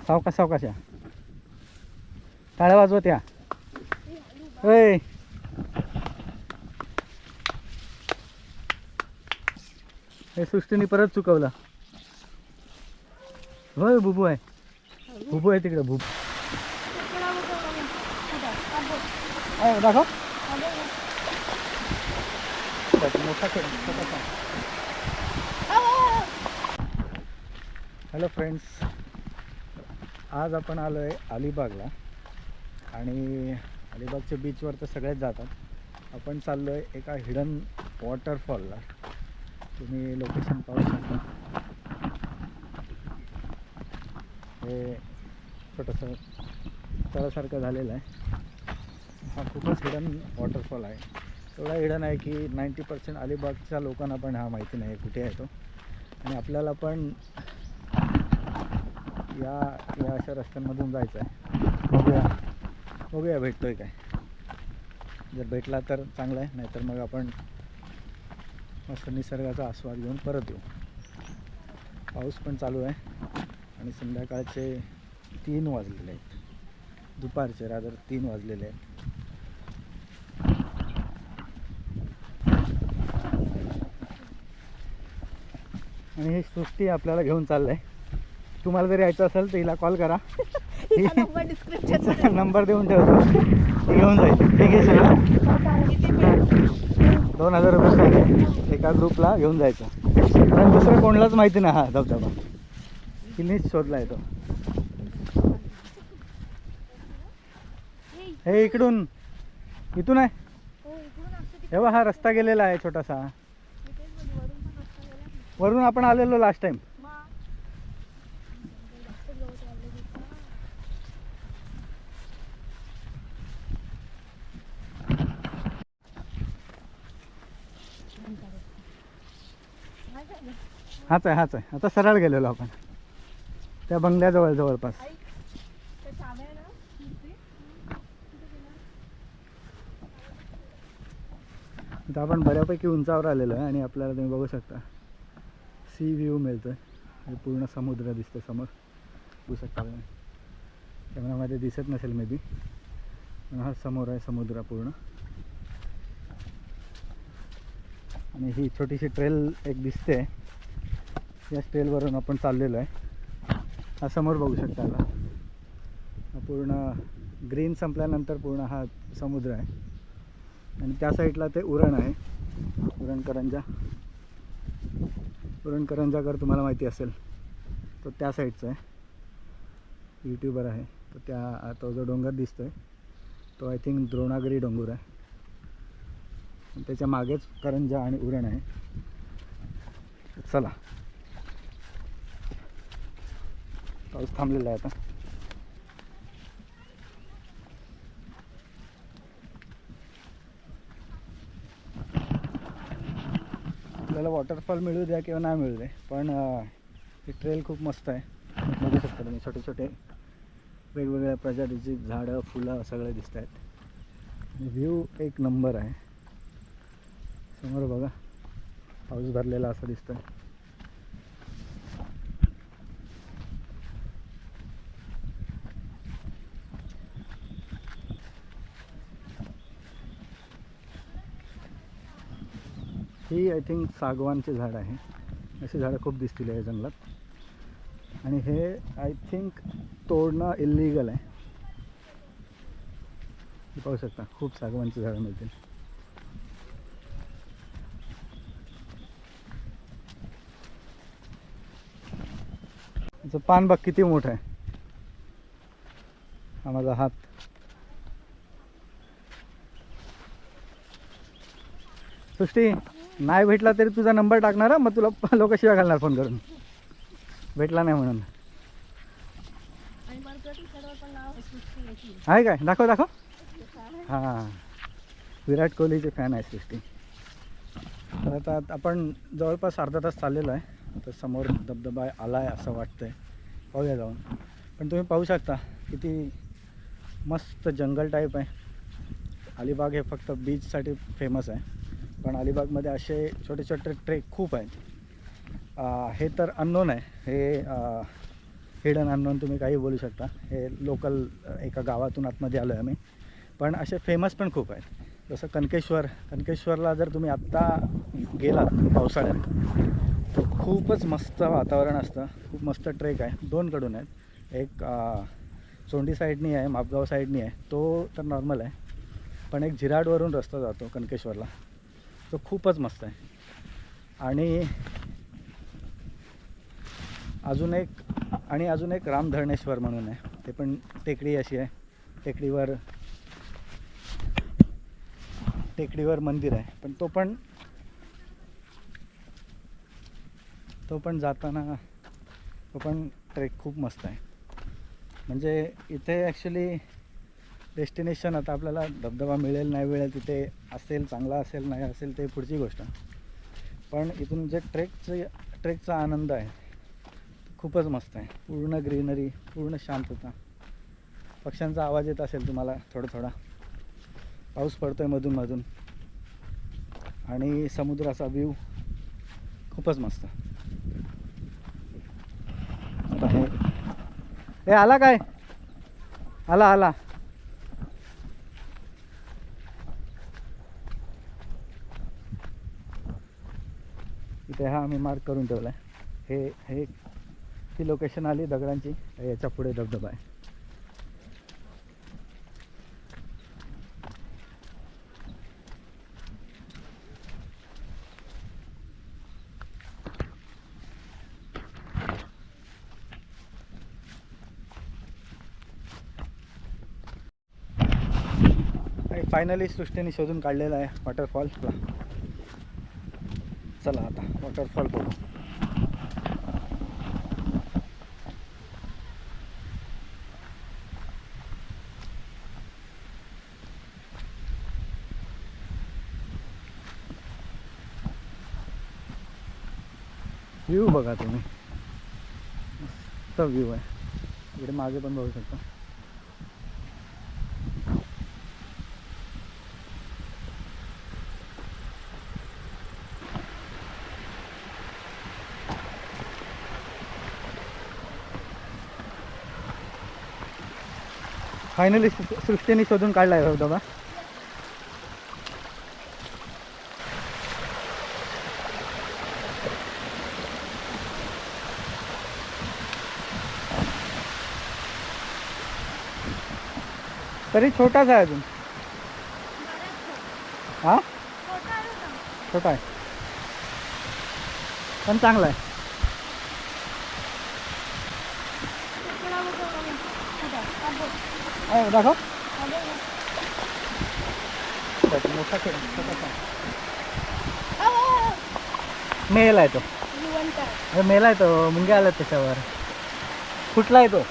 सावकाश सावकाश या. टाळ्या वाजवत या. होय हे सृष्टीने परत चुकवला. होय बुबू आहे. बुबू आहे तिकडे. बुबू दाखव. मोठा खेळ. हॅलो फ्रेंड्स, आज आपण आलो आहे अलिबागला आणि अलिबागच्या बीचवर तर सगळेच जातात. आपण चाललो आहे एका हिडन वॉटरफॉलला. तुम्ही लोकेशन पाहू शकता. हे छोटंसं तळासारखं झालेलं आहे. हा खूपच हिडन वॉटरफॉल आहे. एवढा हिडन आहे की 90% अलिबागच्या लोकांना पण हा माहिती नाही कुठे आहे तो. आणि आपल्याला पण या अशा रस्त्यांमधून जायचं आहे. बघूया भेटतो आहे काय. जर भेटला तर चांगलं आहे, नाहीतर मग आपण मस्त निसर्गाचा आस्वाद घेऊन परत येऊ. पाऊस पण चालू आहे आणि संध्याकाळचे 3 वाजलेले आहेत. दुपारचे रादर 3 वाजलेले आहेत. आणि ही सृष्टी आपल्याला घेऊन चाललं आहे. तुम्हाला जर यायचं असेल तर हिला कॉल करा. नंबर देऊन ठेवतो. ती घेऊन जाईल. ठीक आहे. सगळं 2000 रुपये आहे. एका ग्रुपला घेऊन जायचं. पण दुसरं कोणालाच माहिती नाही हा धबधबा. तिनेच शोधला आहे तो. हे इकडून इथून आहे. तेव्हा हा रस्ता गेलेला आहे छोटासा. वरून आपण आलेलो लास्ट टाइम. हाच आहे. आता सरळ गेलेलो आपण त्या बंगल्याजवळ जवळपास. आता आपण बऱ्यापैकी उंचावर आलेलो आहे आणि आपल्याला तुम्ही बघू शकता सी व्ह्यू मिळतो आहे. पूर्ण समुद्र दिसतो समोर. बघू शकता. कॅमेरामध्ये दिसत नसेल मे बी, पण हा समोर आहे समुद्र पूर्ण. आणि ही छोटीशी ट्रेल एक दिसते. या ट्रेलवरून आपण चाललेलो आहे. हा समोर बघू शकता. हा पूर्ण ग्रीन संपल्यानंतर पूर्ण हा समुद्र आहे. आणि त्या साईडला ते उरण आहे. उरणकरंजाकर तुम्हाला माहिती असेल तो त्या साईडचा आहे. यूट्यूबर आहे तो. तो जो डोंगर दिसतोय तो आय थिंक द्रोणागिरी डोंगर आहे. त्याच्या मागेच करंजा आणि उरण आहे. चला, पाऊस थांबलेला आहे आता. आपल्याला वॉटरफॉल मिळू द्या किंवा नाही मिळू दे, पण ही ट्रेल खूप मस्त आहे. बघू शकता तुम्ही. छोटे छोटे वेगवेगळ्या प्रजातीची झाडं फुलं सगळे दिसत आहेत. व्ह्यू एक नंबर आहे. समोर बघा पाऊस भरलेला असं दिसतोय. ही आय थिंक सागवानचे झाड आहे. अशी झाडं खूप दिसतील या जंगलात. आणि हे आय थिंक तोडणं इल्लीगल आहे. पाहू शकता खूप सागवानची झाडं मिळतील. याचं पान बघ किती मोठं आहे. हा माझा हात. सृष्टी नाही भेटला तरी तुझा नंबर टाकणार, मग तुला लोक शिवाय घालणार फोन करून. भेटला नाही म्हणून. आहे काय? दाखव दाखव. हां, विराट कोहलीचे फॅन आहे सृष्टी. तर आता आपण जवळपास अर्धा तास चाललेलो आहे. तर समोर धबधबा आला आहे असं वाटतंय. पाहूया जाऊन. पण तुम्ही पाहू शकता किती मस्त जंगल टाईप आहे. अलिबाग हे फक्त बीचसाठी फेमस आहे, पण अलिबागमध्ये असे छोटे छोटे ट्रेक खूप आहेत. हे तर अननोन आहे. हे हिडन अननोन तुम्ही काही बोलू शकता. हे लोकल एका गावातून आतमध्ये आलो आहे आम्ही. पण असे फेमस पण खूप आहेत. जसं कणकेश्वरला जर तुम्ही आत्ता गेलात पावसाळ्यात तर खूपच मस्त वातावरण असतं. खूप मस्त ट्रेक आहे. 2 कडून आहेत. एक सोंडी साईडनी आहे, मापगाव साईडनी आहे. तो तर नॉर्मल आहे. पण एक झिराडवरून रस्ता जातो कणकेश्वरला, तो खूपच मस्त आहे. आणि अजून एक रामधरणेश्वर म्हणून आहे. ते पण टेकडी अशी आहे. टेकडीवर मंदिर आहे. पण तो पण जाताना तो पण ट्रेक खूप मस्त आहे. म्हणजे इथे ॲक्च्युली डेस्टिनेशन आता आपल्याला धबधबा मिळेल नाही मिळेल, तिथे असेल चांगला असेल नाही असेल ते पुढची गोष्ट. पण इथून जे ट्रेकचा आनंद आहे खूपच मस्त आहे. पूर्ण ग्रीनरी, पूर्ण शांतता. पक्ष्यांचा आवाज येत असेल तुम्हाला थोडा. पाऊस पडतोय मधून आणि समुद्राचा व्ह्यू खूपच मस्त. आता हे आला काय? आला. इथे हा आम्ही मार्क करून ठेवला आहे. हे ती लोकेशन आली दगडांची. याच्या पुढे धबधबा आहे. फायनली सृष्टीने शोधून काढलेला आहे वॉटरफॉल. चला आता वॉटरफॉल बघू. व्ह्यू बघा तुम्ही, मस्त व्ह्यू आहे. इकडे मागे पण बघू शकता. फायनली सृष्टीने शोधून काढला आहे धबधबा. तरी छोटाच आहे अजून. हा छोटा आहे पण चांगला आहे. दाखव. मोठा छोटा मेल आहे तो. मेल आहे तो. मुंग्या आल्यात त्याच्यावर. कुठला आहे तो?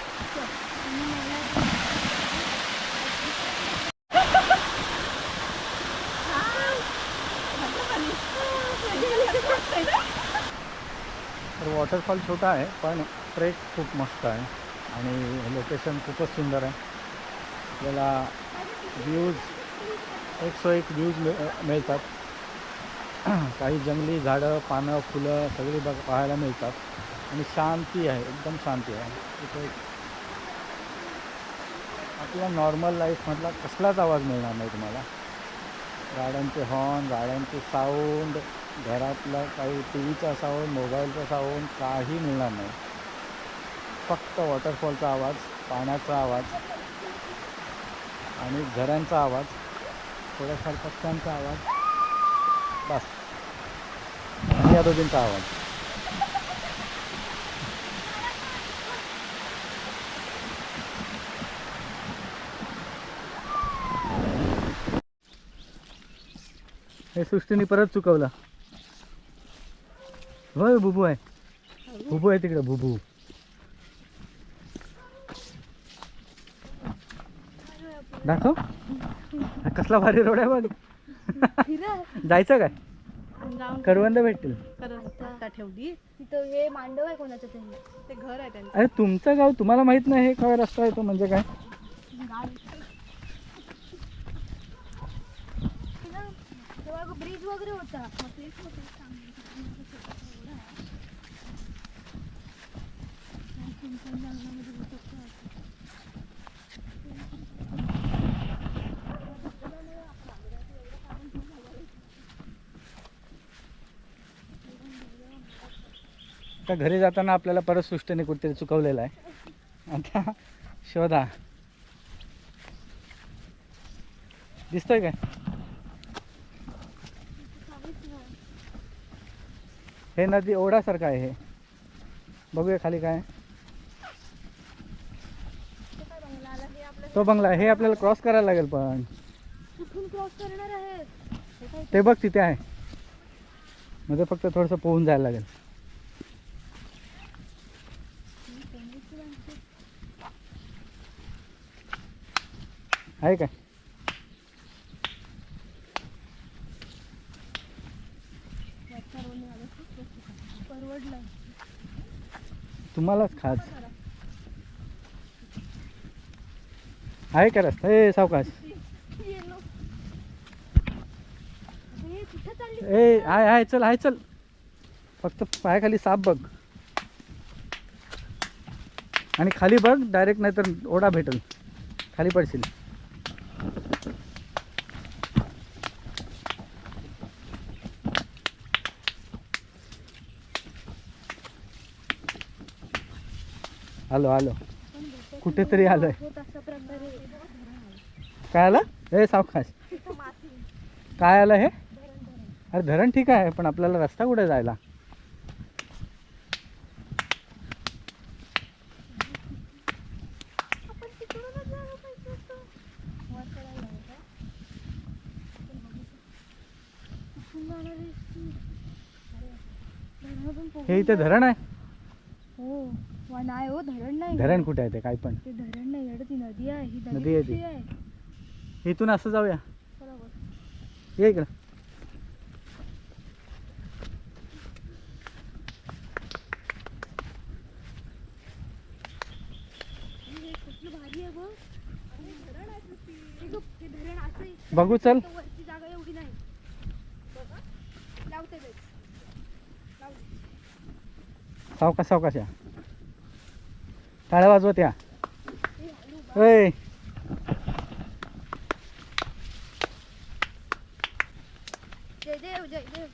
तर वॉटरफॉल छोटा आहे पण ट्रेक खूप मस्त आहे आणि लोकेशन खूपच सुंदर आहे. आपल्याला व्ह्यूज 101 व्ह्यूज मिळतात. काही जंगली झाडं, पानं, फुलं सगळी पाहायला मिळतात आणि शांती आहे, एकदम शांती आहे. तिथे आपला नॉर्मल लाईफमधला कसलाच आवाज मिळणार नाही तुम्हाला. गाड्यांचे हॉर्न, गाड्यांचे साऊंड, घरातला काही टी व्हीचा साऊंड, मोबाईलचा साऊंड काही मिळणार नाही. फक्त वॉटरफॉलचा आवाज, पाण्याचा आवाज आणि झऱ्यांचा आवाज, थोड्याफार पक्ष्यांचा आवाज, बस. या दोघींचा आवाज. हे सृष्टीने परत चुकवला. होय बुबू आहे. बुबू आहे तिकडे. बुबू दाखव. कसला भारी रोड आहे बघ. जायचं काय? करवंद भेटतील. ठेवली तिथं. हे मांडव आहे कोणाचं? ते घर आहे त्यांचं. अरे तुमचं गाव तुम्हाला माहित नाही हे काय रस्ता येतो म्हणजे काय? ब्रिज वगैरे होता. आता घरी जाताना आपल्याला परत सृष्टीने कुठेतरी चुकवलेलं आहे. आता शोधा. दिसतोय काय? हे नदी ओढ्यासारखं आहे. हे बघूया खाली काय आहे. तो बंगला हे आपल्याला क्रॉस करायला लागेल. पण कुठून क्रॉस करणार आहेत? ते बघ तिथे आहे. म्हणजे फक्त थोडंसं पोहून जायला लागेल. आहे काय? परवडलं तुम्हालाच खास आहे का रस्ता? ए सावकाश. ए आहे चल आहे चल. फक्त पायाखाली साप बघ आणि खाली बघ डायरेक्ट, नाही तर ओढा भेटेल, खाली पडशील. आलो आलो कुठेतरी आलोय. काय आलं? ए सावकाश. काय आलं हे? अरे धरण ठीक आहे, पण आपल्याला रस्ता कुठे जायला? हे इथे धरण आहे? हो नाही हो, धरण नाही. धरण कुठे आहे ते? काय पण ते धरण नाही एवढं, ती नदी आहे. ही नदी आहे ती. इथून असं जाऊया. ये इकडं. बघू चल. जागा एवढी नाही. सावकाश सावकाश या. टाळ्या वाजवत या. ए जय देव जय देव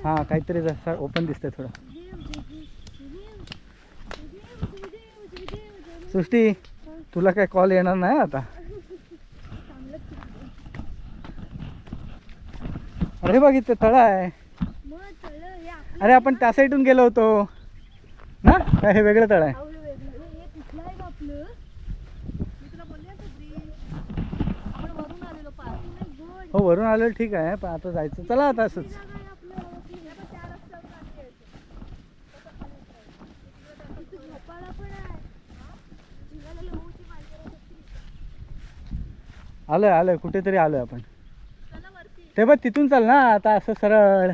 हा काहीतरी जसं ओपन दिसतंय थोडं. सृष्टी तुला काय कॉल येणार नाही आता? अरे बघ इथे तळ आहे. अरे आपण त्या साईडून गेलो होतो ना. काय हे वेगळं तळ आहे? हो वरून आलेलं ठीक आहे, पण आता जायचं. चला आता असंच. आलोय आलोय कुठेतरी आलोय आपण. ते बघ तिथून चाल ना आता असं सरळ.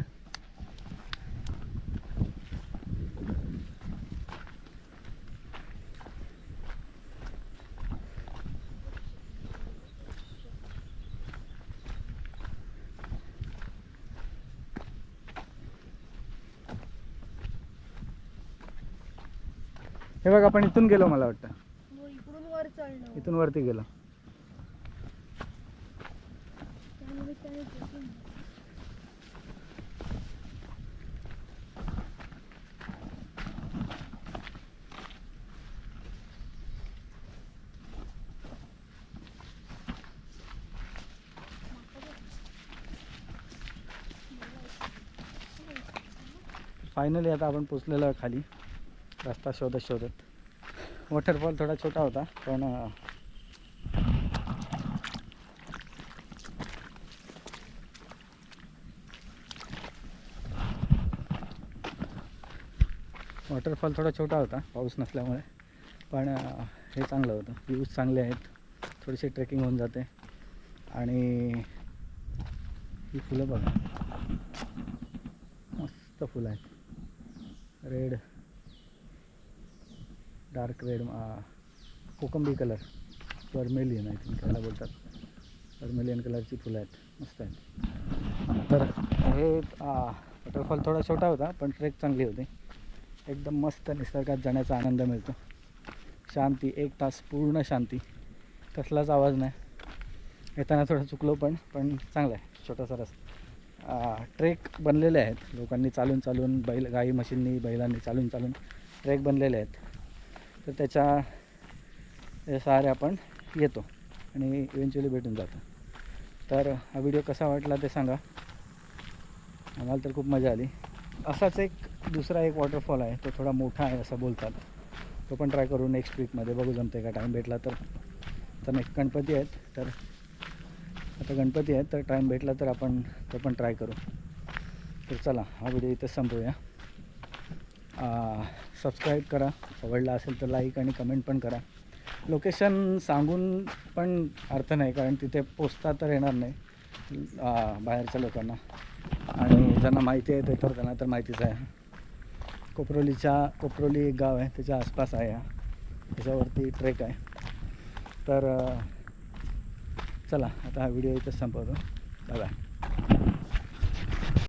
हे बघ आपण इथून गेलो मला वाटतं. इकडून वर चढलो. इथून वरती गेलो. फायनली आता आपण पोचलेलो आहे खाली. रस्ता शोधत शोधत. वॉटरफॉल थोडा छोटा होता पण वॉटरफॉल थोडा छोटा होता पाऊस नसल्यामुळे, पण हे चांगलं होतं. व्ह्यूज चांगले आहेत, थोडीशी ट्रेकिंग होऊन जाते. आणि ही फुलं बघा मस्त फुलं आहेत. रेड डार्क रेड कोकंबी कलर, वर्मेलियन आय थिंक त्याला बोलतात. वर्मेलियन कलरची फुलं आहेत, मस्त आहेत. तर हे वॉटरफॉल थोडा छोटा होता पण ट्रेक चांगली होती. एकदम मस्त निसर्गात जाण्याचा आनंद मिळतो. शांती, 1 तास पूर्ण शांती, कसलाच आवाज नाही. येताना थोडं चुकलो पण चांगलं आहे. छोटासा रस्ता, ट्रेक बनलेले आहेत लोकांनी चालून चालून, गाई म्हशींनी बैलांनी चालून चालून ट्रेक बनलेले आहेत. तर त्याच्या सहारे आपण येतो आणि इव्हेंच्युअली भेटून जातो. तर हा व्हिडिओ कसा वाटला ते सांगा. आम्हाला तर खूप मजा आली. असाच दुसरा एक वॉटरफॉल आहे, तो थोडा मोठा आहे असं बोलतात. तो पण ट्राय करू नेक्स्ट वीकमध्ये, बघू जमते का टाईम भेटला तर. तर नेक्स्ट गणपती आहेत, तर आता गणपती आहेत तर टाईम भेटला तर आपण तो पण ट्राय करू. तर चला हा व्हिडिओ इथेच संपवूया. सबस्क्राईब करा, आवडला असेल तर लाईक आणि कमेंट पण करा. लोकेशन सांगून पण अर्थ नाही, कारण तिथे पोचता तर येणार नाही बाहेरच्या लोकांना, आणि ज्यांना माहिती आहे ते तर त्यांना तर माहितीच आहे. कोपरोली एक गाव आहे, त्याच्या आसपास आहे हा, त्याच्यावरती ट्रेक आहे. तर चला आता हा व्हिडिओ इथंच संपवतो. बाय.